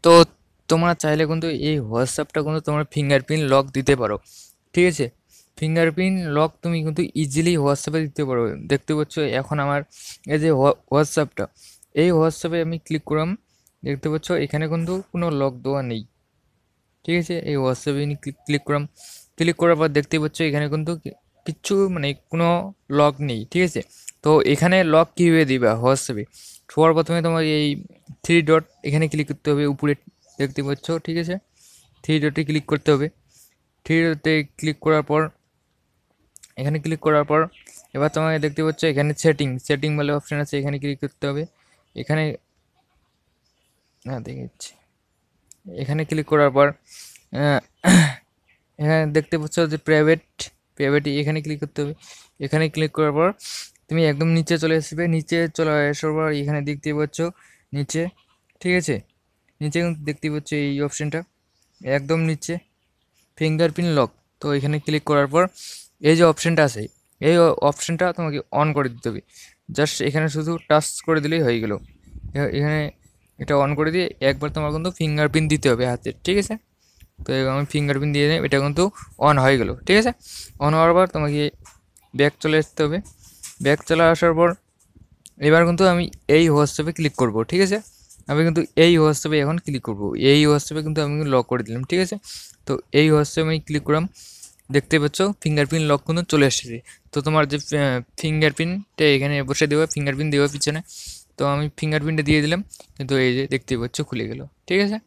তো তোমরা চাইলে কিন্তু এই হোয়াটসঅ্যাপটা কিন্তু তোমরা ফিঙ্গারপ্রিন্ট লক দিতে পারো, ঠিক আছে? ফিঙ্গারপ্রিন্ট লক তুমি কিন্তু ইজিলি হোয়াটসঅ্যাপে দিতে পারো। দেখতে পাচ্ছ এখন আমার এই যে হোয়াটসঅ্যাপটা, এই হোয়াটসঅ্যাপে আমি ক্লিক করলাম, দেখতে পাচ্ছ এখানে কিন্তু কোনো লক দেওয়া নেই, ঠিক আছে? এই হোয়াটসঅ্যাপে ক্লিক করলাম, ক্লিক করার পর দেখতে পাচ্ছ এখানে কিন্তু কিচ্ছু মানে কোনো লক নেই, ঠিক আছে? তো এখানে লক কীভাবে দিবা হোয়াটসঅ্যাপে? সবার প্রথমে তোমার এই থ্রি ডট এখানে ক্লিক করতে হবে, উপরে দেখতে পাচ্ছ, ঠিক আছে? থ্রি ডটে ক্লিক করতে হবে। থ্রি ডটে ক্লিক করার পর এখানে ক্লিক করার পর এবার তোমাকে দেখতে পাচ্ছ এখানে সেটিং বলে অপশান আছে, এখানে ক্লিক করতে হবে। এখানে দেখাচ্ছি, এখানে ক্লিক করার পর আহ, এখানে দেখতে পাচ্ছ যে প্রাইভেট এখানে ক্লিক করতে হবে। এখানে ক্লিক করার পর তুমি একদম নিচে চলে আসবে, নিচে চলে আসার পর এখানে দেখতে পাচ্ছ নিচে, ঠিক আছে? নিচে কিন্তু দেখতে পাচ্ছ এই অপশানটা একদম নিচে ফিঙ্গারপ্রিন্ট লক। তো এখানে ক্লিক করার পর এই যে অপশানটা আছে, এই অপশানটা তোমাকে অন করে দিতে হবে। জাস্ট এখানে শুধু টাচ করে দিলেই হয়ে গেল। এখানে এটা অন করে দিয়ে একবার তোমার কিন্তু ফিঙ্গারপ্রিন্ট দিতে হবে হাতে, ঠিক আছে? তো আমি ফিঙ্গারপ্রিন্ট দিয়ে দিই, এটা কিন্তু অন হয়ে গেল, ঠিক আছে? অন হওয়ার পর তোমাকে ব্যাক চলে আসতে হবে। ব্যাক চলে আসার পর এবার কিন্তু আমি এই হোয়াটসঅ্যাপে ক্লিক করব, ঠিক আছে? আমি কিন্তু এই হোয়াটসঅ্যাপে এখন ক্লিক করব, এই হোয়াটসঅ্যাপে কিন্তু আমি লক করে দিলাম, ঠিক আছে? তো এই হোয়াটসঅ্যাপে আমি ক্লিক করলাম, দেখতে পাচ্ছ ফিঙ্গারপ্রিন্ট লক কিন্তু চলে এসেছে। তো তোমার যে ফিঙ্গারপ্রিন্টটা এখানে বসে দেওয়া, ফিঙ্গারপ্রিন্ট দেওয়া পিছনে, তো আমি ফিঙ্গারপ্রিন্টটা দিয়ে দিলাম, কিন্তু এই যে দেখতে পাচ্ছ খুলে গেল, ঠিক আছে?